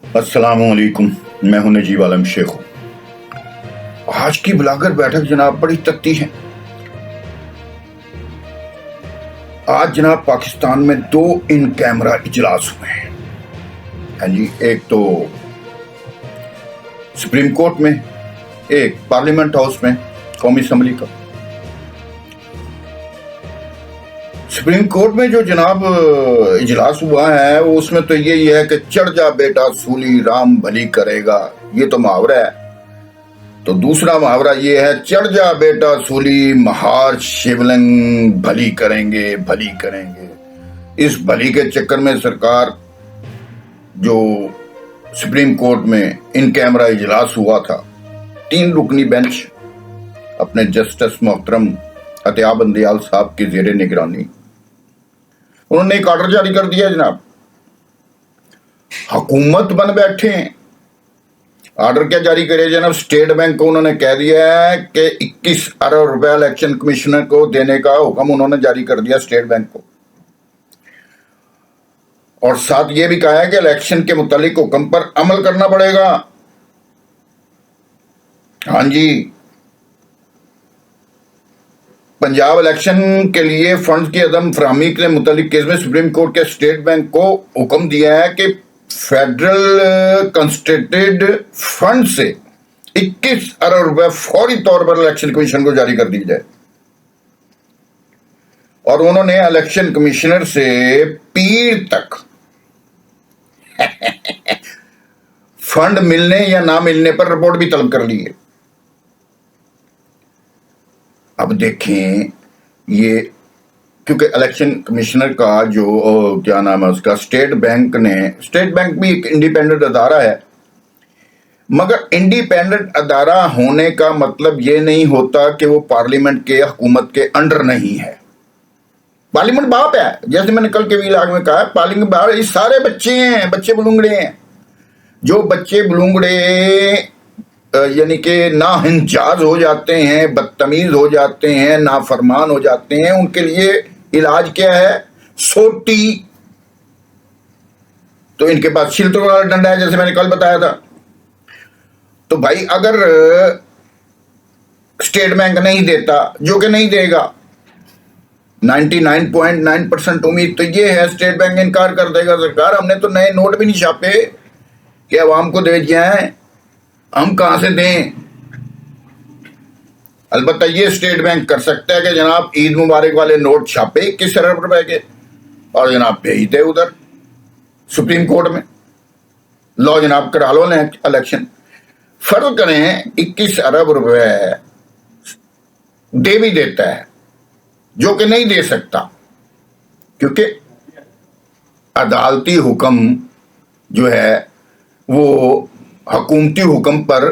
अस्सलामुअलैकुम। मैं हूं नजीब आलम शेख। आज की ब्लॉगर बैठक जनाब बड़ी तत्ती है। आज जनाब पाकिस्तान में 2 इन कैमरा इजलास हुए हैं। हाँ जी, एक तो सुप्रीम कोर्ट में, एक पार्लियामेंट हाउस में, कौमी असम्बली का। सुप्रीम कोर्ट में जो जनाब इजलास हुआ है वो उसमें तो यही है कि चढ़ जा बेटा सूली राम भली करेगा, ये तो मुहावरा है। तो दूसरा मुहावरा ये है, चढ़ जा बेटा सूली महार शिवलिंग भली करेंगे भली करेंगे। इस भली के चक्कर में सरकार जो सुप्रीम कोर्ट में इन कैमरा इजलास हुआ था, 3 रुकनी बेंच अपने जस्टिस मोहतरम अतिया बंदयाल साहब के जेरे निगरानी उन्होंने एक ऑर्डर जारी कर दिया जनाब। हुकूमत बन बैठे हैं। ऑर्डर क्या जारी करे जनाब? स्टेट बैंक को उन्होंने कह दिया है कि 21 अरब रुपया इलेक्शन कमिश्नर को देने का हुक्म उन्होंने जारी कर दिया स्टेट बैंक को, और साथ ये भी कहा है कि इलेक्शन के मुतालिक हुक्म पर अमल करना पड़ेगा। हाँ जी, पंजाब इलेक्शन के लिए फंड की अदम फराहमी के मुतालिक केस में सुप्रीम कोर्ट के स्टेट बैंक को हुक्म दिया है कि फेडरल कंस्टिट्यूटेड फंड से 21 अरब रुपए फौरी तौर पर इलेक्शन कमीशन को जारी कर दी जाए। और उन्होंने इलेक्शन कमिश्नर से पीर तक फंड मिलने या ना मिलने पर रिपोर्ट भी तलब कर ली है। अब देखें, ये क्योंकि इलेक्शन कमिश्नर का जो क्या नाम है उसका, स्टेट बैंक भी एक इंडिपेंडेंट अदारा है, मगर इंडिपेंडेंट अदारा होने का मतलब ये नहीं होता कि वो पार्लियामेंट के हुकूमत के अंडर नहीं है। पार्लियामेंट बाप है, जैसे मैंने कल के व्लॉग में कहा, पार्लियामेंट बाप, ये सारे बच्चे हैं, बच्चे बुलूंगड़े हैं। जो बच्चे बुलूंगड़े यानी कि नाहिंजाज हो जाते हैं, बदतमीज हो जाते हैं, नाफरमान हो जाते हैं, उनके लिए इलाज क्या है? सोटी। तो इनके पास छिलतर वाला डंडा है, जैसे मैंने कल बताया था। तो भाई अगर स्टेट बैंक नहीं देता, जो कि नहीं देगा, 99.9% उम्मीद तो ये है स्टेट बैंक इनकार कर देगा। सरकार, हमने तो नए नोट भी नहीं छापे कि अवाम को दे जाए, हम कहां से दें? अलबत्ता ये स्टेट बैंक कर सकता है कि जनाब ईद मुबारक वाले नोट छापे 21 अरब रुपए के और जनाब भेज दे उधर सुप्रीम कोर्ट में, लो जनाब करा लो इलेक्शन। फर्ज करें 21 अरब रुपए दे भी देता है, जो कि नहीं दे सकता, क्योंकि अदालती हुक्म जो है वो हुकूमती हुक्म पर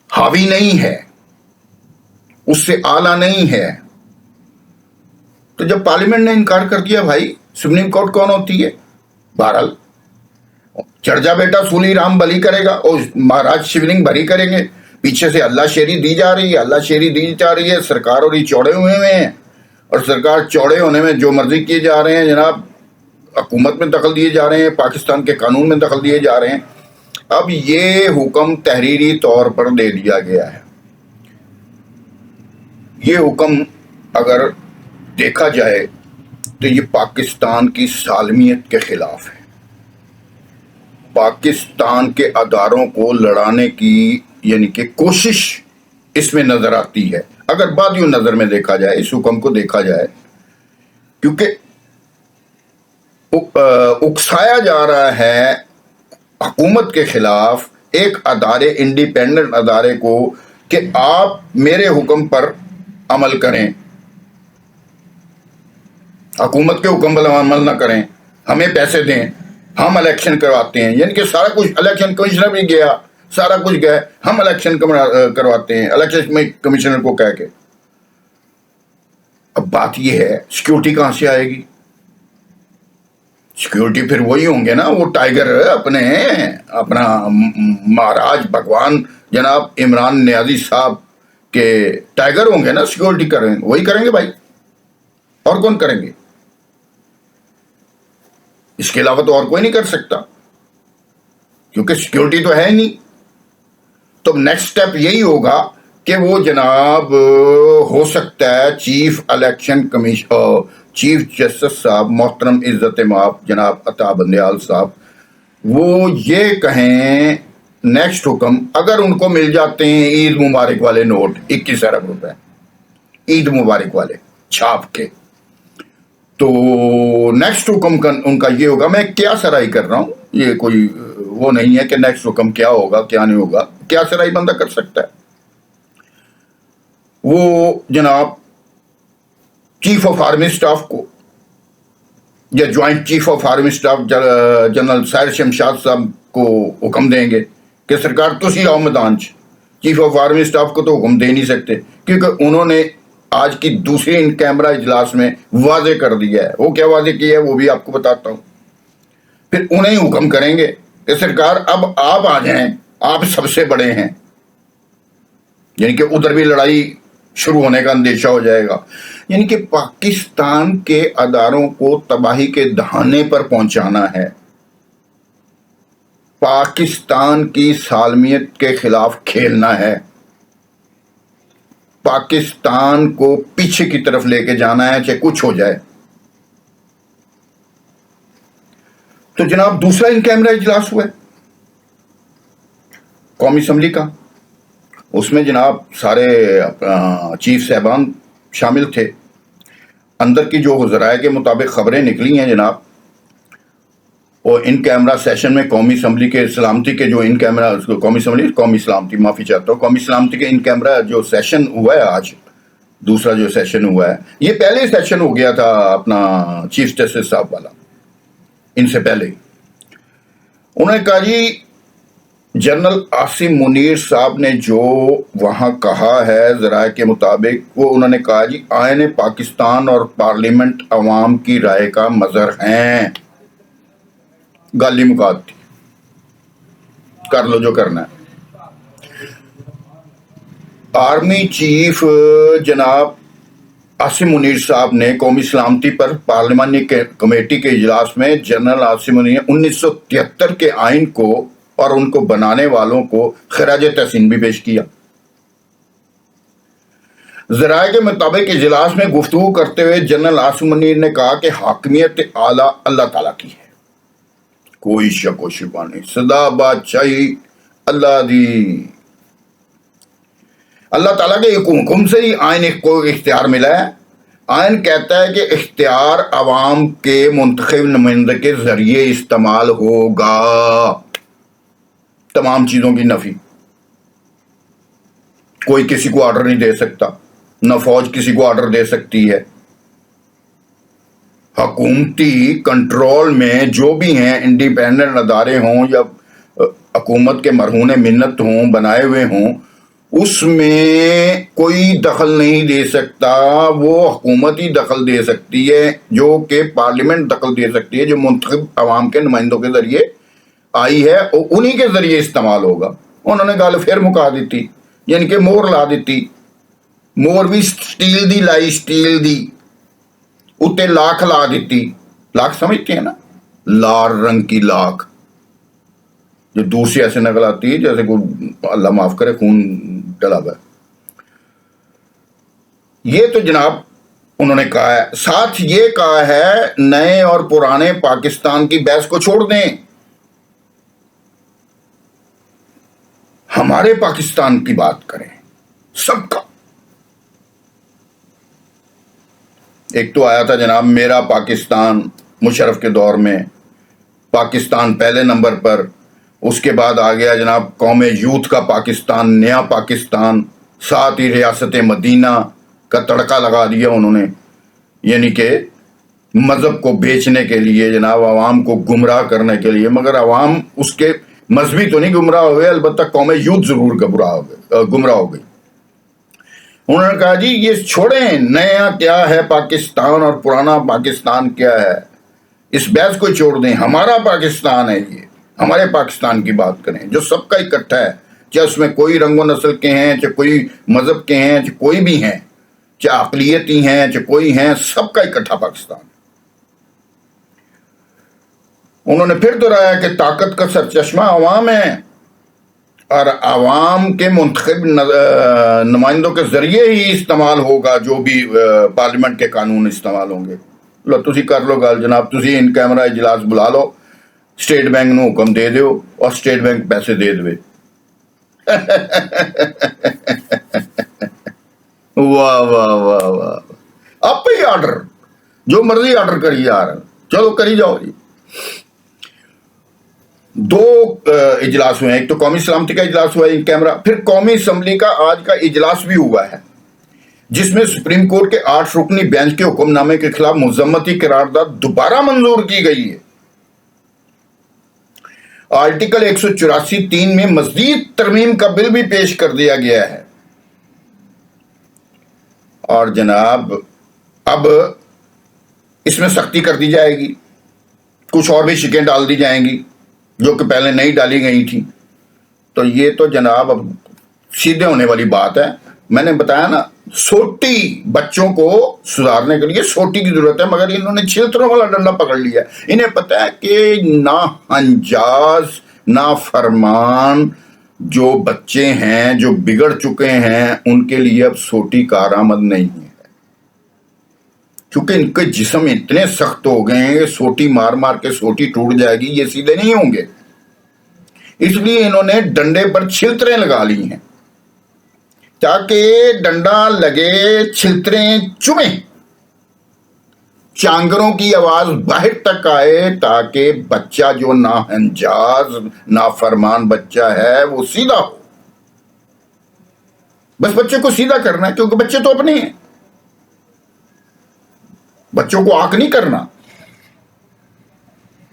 हावी नहीं है, उससे आला नहीं है। तो जब पार्लियामेंट ने इनकार कर दिया, भाई सुप्रीम कोर्ट कौन होती है? बहरहाल चढ़ जा बेटा सूली राम भली करेगा, और महाराज शिवलिंग भरी करेंगे। पीछे से अल्लाह शेरी दी जा रही है, अल्लाह शेरी दी जा रही है। सरकार और ये चौड़े हुए हैं, और सरकार चौड़े होने में जो मर्जी किए जा रहे हैं जनाब। हुकूमत में दखल दिए जा रहे हैं, पाकिस्तान के कानून में दखल दिए जा रहे हैं। अब ये हुक्म तहरीरी तौर पर दे दिया गया है। ये हुक्म अगर देखा जाए तो ये पाकिस्तान की सालमियत के खिलाफ है, पाकिस्तान के अदारों को लड़ाने की यानी कि कोशिश इसमें नजर आती है, अगर बादियों नजर में देखा जाए, इस हुक्म को देखा जाए। क्योंकि उकसाया जा रहा है हुकूमत के खिलाफ एक अदारे, इंडिपेंडेंट अदारे को, कि आप मेरे हुक्म पर अमल करें, हुकूमत के हुक्म पर अमल ना करें, हमें पैसे दें, हम इलेक्शन करवाते हैं। यानी कि सारा कुछ, इलेक्शन कमिश्नर भी गया, सारा कुछ गया, हम इलेक्शन करवाते हैं इलेक्शन कमिश्नर को कह के। अब बात यह है, सिक्योरिटी कहां से आएगी? सिक्योरिटी फिर वही होंगे ना, वो टाइगर अपना महाराज भगवान जनाब इमरान नियाजी साहब के टाइगर होंगे ना, सिक्योरिटी करेंगे, वही करेंगे भाई, और कौन करेंगे? इसके अलावा तो और कोई नहीं कर सकता। کیونکہ سیکورٹی تو ہے نہیں. تو نیکسٹ اسٹیپ یہی ہوگا کہ وہ جناب ہو سکتا ہے chief election commission chief justice صاحب محترم عزت مآب جناب عطا بندیال صاحب وہ یہ کہیں نیکسٹ حکم اگر ان کو مل جاتے ہیں عید مبارک والے نوٹ 21 ارب روپے عید مبارک والے چھاپ کے, تو نیکسٹ حکم ان کا یہ ہوگا. میں کیا سرائی کر رہا ہوں, یہ کوئی وہ نہیں ہے کہ نیکسٹ حکم کیا ہوگا کیا نہیں ہوگا, کیا سرائی بندہ کر سکتا ہے. وہ جناب چیف آف آرمی اسٹاف کو یا joint chief of army staff General Sahir Shamshad صاحب کو حکم دیں گے کہ سرکار تسی آؤ میدان چ. چیف آف آرمی اسٹاف کو تو حکم دے نہیں سکتے کیونکہ انہوں نے آج کی دوسری ان کیمرہ اجلاس میں واضح کر دیا ہے. وہ کیا واضح کیا ہے وہ بھی آپ کو بتاتا ہوں. پھر انہیں حکم کریں گے کہ سرکار اب آپ آ جائیں, آپ سب سے بڑے ہیں, یعنی کہ ادھر بھی لڑائی شروع ہونے کا اندیشہ ہو جائے گا. یعنی کہ پاکستان کے اداروں کو تباہی کے دہانے پر پہنچانا ہے, پاکستان کی سالمیت کے خلاف کھیلنا ہے, پاکستان کو پیچھے کی طرف لے کے جانا ہے چاہے کچھ ہو جائے. تو جناب دوسرا ان کیمرہ اجلاس ہوا ہے قومی اسمبلی کا, اس میں جناب سارے چیف صاحبان شامل تھے. اندر کی جو ذرائع کے مطابق خبریں نکلی ہیں جناب, اور ان کیمرہ سیشن میں قومی اسمبلی کے سلامتی کے جو ان کیمرہ قومی سلامتی معافی چاہتا ہوں, قومی سلامتی کے ان کیمرہ جو سیشن ہوا ہے آج, دوسرا جو سیشن ہوا ہے, یہ پہلے سیشن ہو گیا تھا اپنا چیف جسٹس صاحب والا, ان سے پہلے انہوں نے کہا جی جنرل عاصم منیر صاحب نے جو وہاں کہا ہے ذرائع کے مطابق, وہ انہوں نے کہا جی آئین پاکستان اور پارلیمنٹ عوام کی رائے کا مظہر ہیں. گالی مکات تھی, کر لو جو کرنا ہے. آرمی چیف جناب عاصم منیر صاحب نے قومی سلامتی پر پارلیمانی کمیٹی کے اجلاس میں جنرل عاصم منیر 1973 کے آئین کو اور ان کو بنانے والوں کو خراج تحسین بھی پیش کیا. ذرائع کے مطابق اجلاس میں گفتگو کرتے ہوئے جنرل عاصم منیر نے کہا کہ حاکمیت اعلیٰ اللہ تعالیٰ کی ہے, کوئی شک و شبہ نہیں, سدا بادشاہی اللہ دی, اللہ تعالیٰ کے حکم سے ہی آئین کو اختیار ملا ہے. آئین کہتا ہے کہ اختیار عوام کے منتخب نمائندے کے ذریعے استعمال ہوگا. تمام چیزوں کی نفی, کوئی کسی کو آرڈر نہیں دے سکتا, نہ فوج کسی کو آرڈر دے سکتی ہے. حکومتی کنٹرول میں جو بھی ہیں انڈیپینڈنٹ ادارے ہوں یا حکومت کے مرہون منت ہوں بنائے ہوئے ہوں, اس میں کوئی دخل نہیں دے سکتا. وہ حکومت ہی دخل دے سکتی ہے, جو کہ پارلیمنٹ دخل دے سکتی ہے, جو منتخب عوام کے نمائندوں کے ذریعے آئی ہے, انہی کے ذریعے استعمال ہوگا. انہوں نے گال پھر مکا دیتی, یعنی کہ مور لا دیتی. مور بھی سٹیل دی لائی, سٹیل دی اتے لاکھ لا دیتی. لاکھ سمجھتے ہیں نا, لال رنگ کی لاکھ جو دور سے ایسے نکل آتی ہے جیسے کوئی اللہ معاف کرے خون ڈلا ہوا ہے. یہ تو جناب انہوں نے کہا ہے. ساتھ یہ کہا ہے نئے اور پرانے پاکستان کی بحث کو چھوڑ دیں, ہمارے پاکستان کی بات کریں سب کا. ایک تو آیا تھا جناب میرا پاکستان مشرف کے دور میں, پاکستان پہلے نمبر پر. اس کے بعد آ گیا جناب قوم یوتھ کا پاکستان, نیا پاکستان. ساتھ ہی ریاست مدینہ کا تڑکا لگا دیا انہوں نے, یعنی کہ مذہب کو بیچنے کے لیے جناب, عوام کو گمراہ کرنے کے لیے. مگر عوام اس کے مذہبی تو نہیں گمراہ ہوئے, البتہ قوم یوتھ ضرور گمراہ ہو گئی. انہوں نے کہا جی یہ چھوڑیں, نیا کیا ہے پاکستان اور پرانا پاکستان کیا ہے, اس بحث کو چھوڑ دیں. ہمارا پاکستان ہے یہ, ہمارے پاکستان کی بات کریں جو سب کا اکٹھا ہے, چاہے اس میں کوئی رنگ و نسل کے ہیں, چاہے کوئی مذہب کے ہیں, چاہے کوئی بھی ہیں, چاہے اقلیتی ہیں, چاہے کوئی ہیں, سب کا اکٹھا پاکستان. उन्होंने फिर दोहराया कि ताकत का सरचश्मा अवाम है और आवाम के मुंतखब नुमाइंदों के जरिए ही इस्तेमाल होगा जो भी पार्लियामेंट के कानून इस्तेमाल होंगे। लो तुसी कर लो गल जनाब, तुसी इन कैमरा इजलास बुला लो, स्टेट बैंक ਨੂੰ ਹੁਕਮ ਦੇ ਦਿਓ और स्टेट बैंक पैसे दे देवे। वाह वाह वाह वाह, आप ही ऑर्डर जो मर्जी ऑर्डर करिए यार, चलो करी जाओ जी। दो इजलास हुए हैं, एक तो कौमी सलामती का इजलास हुआ है इन कैमरा, फिर कौमी असम्बली का आज का इजलास भी हुआ है जिसमें सुप्रीम कोर्ट के 8 रुकनी बेंच के हुक्मनामे के खिलाफ मुजम्मती करारदाद दोबारा मंजूर की गई है। आर्टिकल 184(3) में मजीद तरमीम का बिल भी पेश कर दिया गया है और जनाब अब इसमें सख्ती कर दी जाएगी, कुछ और भी शिकें डाल दी जाएंगी जो कि पहले नहीं डाली गई थी। तो ये तो जनाब अब सीधे होने वाली बात है। मैंने बताया ना, सोटी बच्चों को सुधारने के लिए सोटी की जरूरत है, मगर इन्होंने छिलतरों वाला डंडा पकड़ लिया। इन्हें पता है कि ना अंजाज ना फरमान जो बच्चे हैं जो बिगड़ चुके हैं उनके लिए अब सोटी कारआमद नहीं है, क्योंकि इनके जिस्म इतने सख्त हो गए हैं, सोटी मार मार के सोटी टूट जाएगी, ये सीधे नहीं होंगे। इसलिए इन्होंने डंडे पर छिलतरें लगा ली हैं ताकि डंडा लगे, छिलतरें चुमे, चांगरों की आवाज बाहर तक आए, ताकि बच्चा जो नाअंजाज नाफरमान बच्चा है वो सीधा हो। बस बच्चे को सीधा करना है, क्योंकि बच्चे तो अपने हैं, बच्चों को आंख नहीं करना,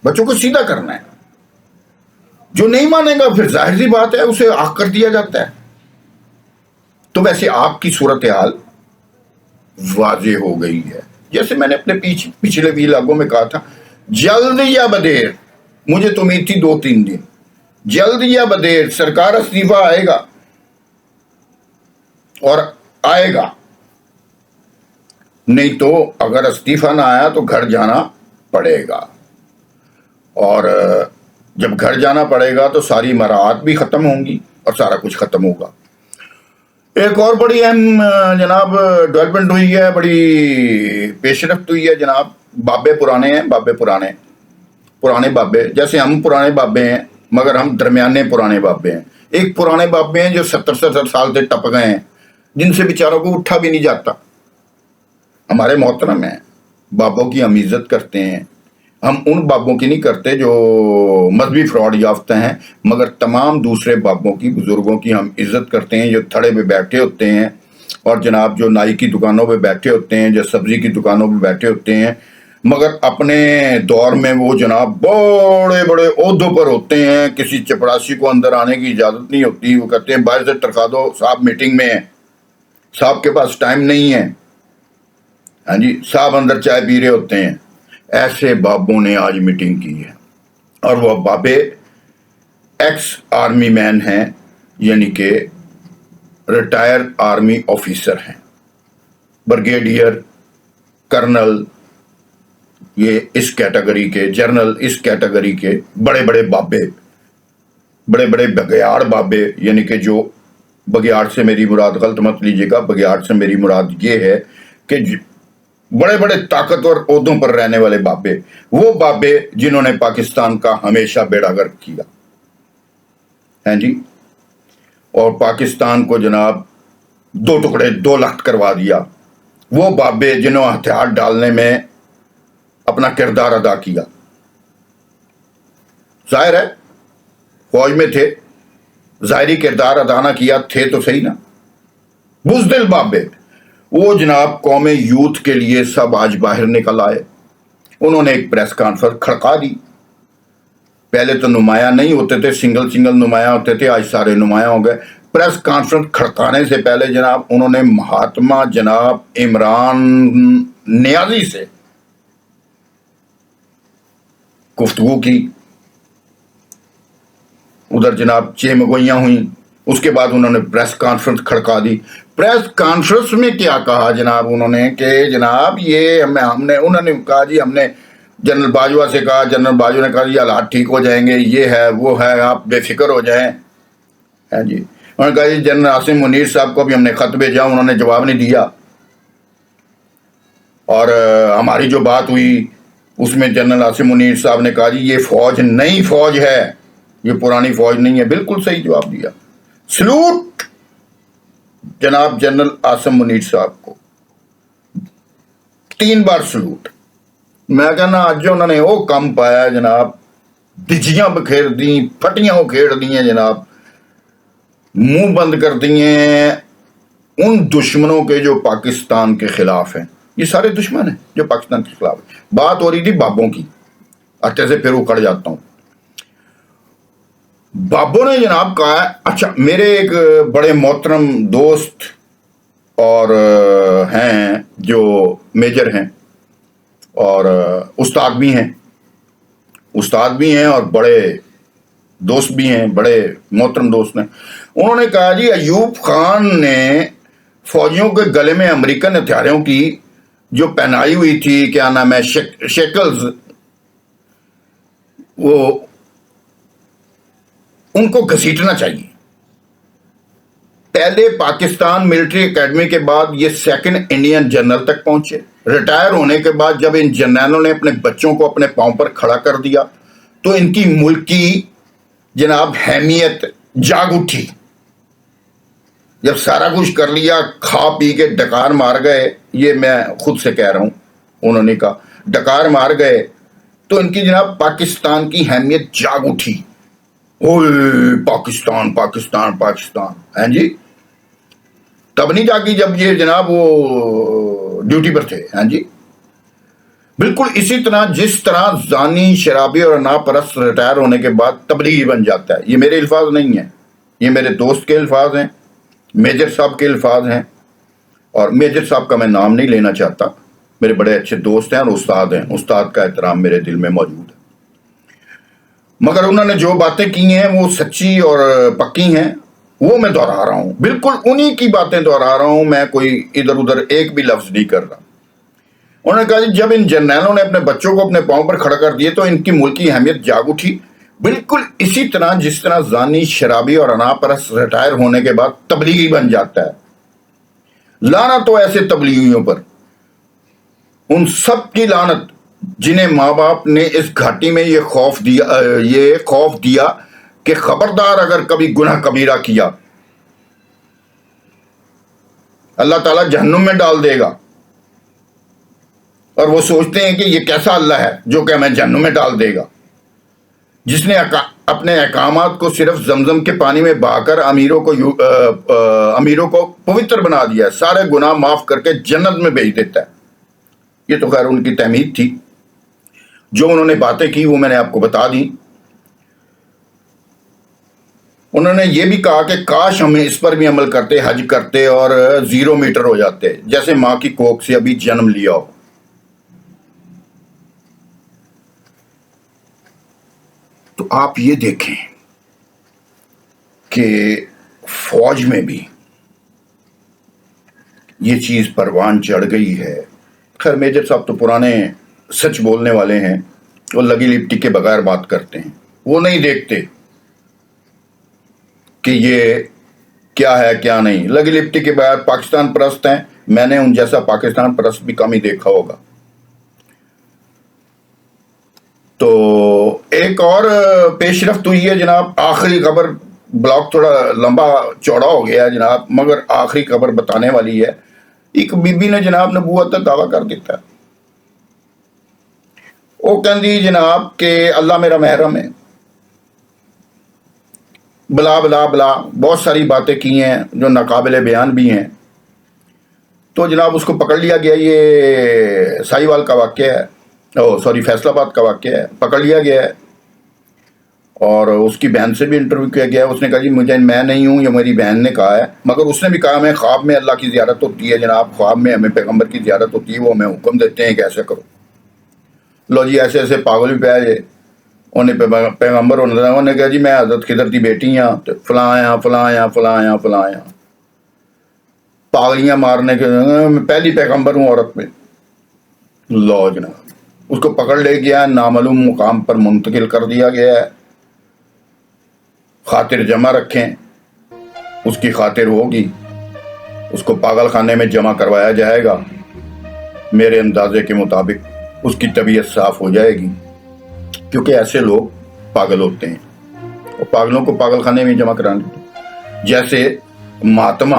बच्चों को सीधा करना है। जो नहीं मानेगा फिर जाहिर सी बात है उसे आंख कर दिया जाता है। तो वैसे आपकी सूरत हाल वाजे हो गई है, जैसे मैंने अपने पिछले वीलागों में कहा था, जल्द या बदेर, मुझे तो उम्मीद थी 2-3 दिन, जल्द या बदेर सरकार इस्तीफा आएगा और आएगा, नहीं तो अगर इस्तीफा ना आया तो घर जाना पड़ेगा। और जब घर जाना पड़ेगा तो सारी मराहत भी खत्म होंगी और सारा कुछ खत्म होगा। एक और बड़ी अहम जनाब डेवलपमेंट हुई है, बड़ी पेशरफ्त हुई है जनाब। बाबे पुराने हैं, बाबे पुराने बाबे, जैसे हम पुराने बाबे हैं मगर हम दरमियाने पुराने बाबे हैं। एक पुराने बाबे हैं जो 70 साल से टप गए हैं, जिनसे बेचारों को उठा भी नहीं जाता। हमारे मोहतरम हैं, बाबों की हम इज्जत करते हैं। हम उन बाबों की नहीं करते जो मजहबी फ्रॉड याफ्ता हैं, मगर तमाम दूसरे बाबों की, बुजुर्गों की हम इज्जत करते हैं जो थड़े पे बैठे होते हैं और जनाब जो नाई की दुकानों पे बैठे होते हैं, जो सब्जी की दुकानों पे बैठे होते हैं, मगर अपने दौर में वो जनाब बड़े बड़े ओहदों पर होते हैं। किसी चपरासी को अंदर आने की इजाज़त नहीं होती, वो कहते हैं बाहर से टरखा दो, साहब मीटिंग में है, साहब के पास टाइम नहीं है, हाँ जी, साहब अंदर चाय पी रहे होते हैं। ऐसे बाबों ने आज मीटिंग की है और वह बाबे एक्स आर्मी मैन हैं, यानी कि रिटायर आर्मी ऑफिसर हैं, ब्रिगेडियर, कर्नल, ये इस कैटेगरी के, जनरल इस कैटेगरी के बड़े बड़े बाबे, बड़े बड़े बगियाड़ बाबे, यानी कि जो बगियाड़ से मेरी मुराद गलत मत लीजिएगा, बगियाड़ से मेरी मुराद ये है कि बड़े बड़े ताकतवर ओहदों पर रहने वाले बाबे, वो बाबे जिन्होंने पाकिस्तान का हमेशा बेड़ागर्क किया हैं जी, और पाकिस्तान को जनाब 2 टुकड़े 2 लख्त करवा दिया। वो बाबे जिन्होंने हथियार डालने में अपना किरदार अदा किया। जाहिर है फौज में थे, जाहिरी किरदार अदा ना किया थे तो सही ना। बुज़दिल बाबे, वो जनाब कौम यूथ के लिए सब आज बाहर निकल आए। उन्होंने एक प्रेस कॉन्फ्रेंस खड़का दी। पहले तो नुमाया नहीं होते थे, सिंगल नुमाया होते थे, आज सारे नुमाया हो गए। प्रेस कॉन्फ्रेंस खड़काने से पहले जनाब उन्होंने महात्मा जनाब इमरान नियाजी से गुफ्तगू की, उधर जनाब चेमगोइयां हुई, उसके बाद उन्होंने प्रेस कॉन्फ्रेंस खड़का दी। प्रेस कॉन्फ्रेंस में क्या कहा जनाब उन्होंने कि जनाब ये हमने उन्होंने कहा जी हमने जनरल बाजवा से कहा, जनरल बाजवा ने कहा ये हालात ठीक हो जाएंगे, ये है वो है, आप बेफिक्र हो जाएं, है जी। उन्होंने कहा जी जनरल आसिम मुनीर साहब को भी हमने खत भेजा, उन्होंने जवाब नहीं दिया, और हमारी जो बात हुई उसमें जनरल आसिम मुनीर साहब ने कहा जी ये फौज नई फौज है, ये पुरानी फौज नहीं है। बिल्कुल सही जवाब दिया। सलूट जनाब जनरल आसिम मुनीर साहब को, 3 बार सलूट। मैं कहना अज उन्होंने वो कम पाया जनाब, बिजियां बखेर दी, फटियां उखेड़ दी हैं जनाब, मुंह बंद कर दिए उन दुश्मनों के जो पाकिस्तान के खिलाफ हैं। ये सारे दुश्मन हैं जो पाकिस्तान के खिलाफ है। बात हो रही थी बाबों की, अच्छे से फिर उखड़ जाता हूं। बाबों ने जनाब कहा, अच्छा मेरे एक बड़े मोहतरम दोस्त और हैं जो मेजर हैं और उस्ताद भी हैं और बड़े दोस्त भी हैं, बड़े मोहतरम दोस्त हैं। उन्होंने कहा जी अयूब खान ने फौजियों के गले में अमेरिकन हथियारों की जो पहनाई हुई थी, क्या नाम है, शेकल्स, वो उनको घसीटना चाहिए। पहले पाकिस्तान मिलिट्री एकेडमी के बाद ये 2nd इंडियन जनरल तक पहुंचे। रिटायर होने के बाद जब इन जनरलों ने अपने बच्चों को अपने पांव पर खड़ा कर दिया तो इनकी मुल्की जनाब अहमियत जाग उठी। जब सारा कुछ कर लिया, खा पी के डकार मार गए, ये मैं खुद से कह रहा हूं, उन्होंने कहा डकार मार गए, तो इनकी जनाब पाकिस्तान की अहमियत जाग उठी। ओए पाकिस्तान पाकिस्तान पाकिस्तान, हैं जी। तब नहीं जागी जब ये जनाब वो ड्यूटी पर थे, हैं जी। बिल्कुल इसी तरह जिस तरह जानी, शराबी और नापरस्त रिटायर होने के बाद तबलीगी बन जाता है। ये मेरे अल्फाज नहीं है, ये मेरे दोस्त के अल्फाज हैं, मेजर साहब के अल्फाज हैं। और मेजर साहब का मैं नाम नहीं लेना चाहता, मेरे बड़े अच्छे दोस्त हैं और उस्ताद हैं, उस्ताद का एहतराम मेरे दिल में मौजूद है। मगर उन्होंने जो बातें की हैं वो सच्ची और पक्की हैं, वो मैं दोहरा रहा हूं, बिल्कुल उन्हीं की बातें दोहरा रहा हूं, मैं कोई इधर उधर एक भी लफ्ज नहीं कर रहा। उन्होंने कहा जब इन जर्नैलों ने अपने बच्चों को अपने पांव पर खड़ा कर दिए तो इनकी मुल्की अहमियत जाग उठी। बिल्कुल इसी तरह जिस तरह जानी, शराबी और अनापरस्त रिटायर होने के बाद तबलीगी बन जाता है। लानत तो ऐसे तबलीगियों पर, उन सब की लानत जिन्हें माँ बाप ने इस घाटी में ये खौफ दिया कि खबरदार अगर कभी गुनाह कबीरा किया अल्लाह ताला जहन्नुम में डाल देगा। और वो सोचते हैं कि ये कैसा अल्लाह है जो कि हमें जहन्नुम में डाल देगा, जिसने अपने अहकामात को सिर्फ जमजम के पानी में बहाकर अमीरों को पवित्र बना दिया, सारे गुनाह माफ करके जन्नत में भेज देता है। ये तो खैर उनकी तहमीद थी, जो उन्होंने बातें की वो मैंने आपको बता दी। उन्होंने ये भी कहा कि काश हम इस पर भी अमल करते, हज करते और 0 मीटर हो जाते, जैसे मां की कोख से अभी जन्म लिया हो। तो आप ये देखें कि फौज में भी ये चीज परवान चढ़ गई है। खैर मेजर साहब तो पुराने सच बोलने वाले हैं, वो लगी लिपटी के बगैर बात करते हैं, वो नहीं देखते कि ये क्या है क्या नहीं। लगी लिपटी के बगैर पाकिस्तान परस्त हैं, मैंने उन जैसा पाकिस्तान परस्त भी कम ही देखा होगा। तो एक और पेशरफ्त हुई है जनाब, आखिरी खबर, ब्लॉग थोड़ा लंबा चौड़ा हो गया है जनाब, मगर आखिरी खबर बताने वाली है। एक बीबी ने जनाब नबूवत का दावा कर दिता, वो कहती जनाब कि अल्लाह मेरा महरम है, बला बला बला बहुत सारी बातें की हैं जो नाकाबिले बयान भी हैं। तो जनाब उसको पकड़ लिया गया, ये साहिवाल का वाक़या है, फैसलाबाद का वाक़या है, पकड़ लिया गया है। और उसकी बहन से भी इंटरव्यू किया गया, उसने कहा जी मैं नहीं हूँ, ये मेरी बहन ने कहा है। मगर उसने भी कहा मैं ख्वाब में अल्लाह की ज़ियारत होती है जनाब, ख्वाब में हमें पैगंबर की ज़ियारत होती है, वो हमें हुक्म देते हैं कि ऐसे करो। लो जी ऐसे ऐसे पागल भी पाए, उन्हें पैगंबर उन्होंने कहा जी मैं हज़रत खिदर की बेटी हाँ, तो फलाया फलाया फलाया फलाया, पागलियाँ मारने के पहली पैगंबर हूँ औरत में। लो जनाब उसको पकड़ ले गया, नामालूम मुकाम पर मुंतकिल कर दिया गया है। खातिर जमा रखें, उसकी खातिर होगी, उसको पागल खाने में जमा करवाया जाएगा। मेरे अंदाजे के मुताबिक उसकी तबीयत साफ हो जाएगी, क्योंकि ऐसे लोग पागल होते हैं और पागलों को पागल खाने में जमा कराने। जैसे महात्मा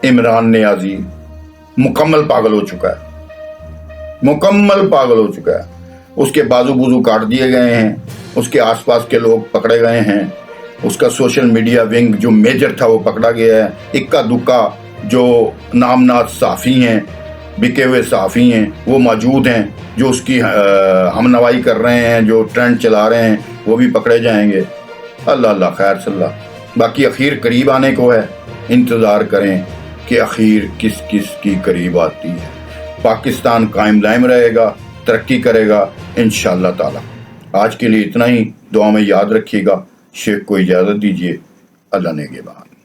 इमरान नियाजी मुकम्मल पागल हो चुका है, मुकम्मल पागल हो चुका है। उसके बाजू बूजू काट दिए गए हैं, उसके आसपास के लोग पकड़े गए हैं, उसका सोशल मीडिया विंग जो मेजर था वो पकड़ा गया है। इक्का दुक्का जो नामनाद सहाफ़ी हैं, बिके हुए सहाफ़ी हैं, वो मौजूद हैं, जो उसकी हमनवाई कर रहे हैं, जो ट्रेंड चला रहे हैं, वो भी पकड़े जाएंगे। अल्लाह अल्लाह खैर सल्ला। बाकी अखीर करीब आने को है, इंतज़ार करें कि अखीर किस किस की करीब आती है। पाकिस्तान कायम दायम रहेगा, तरक्की करेगा इंशाअल्लाह ताला। आज के लिए इतना ही, दुआ में याद रखिएगा। शेख को इजाज़त दीजिए। अल्लाह नेगेबान।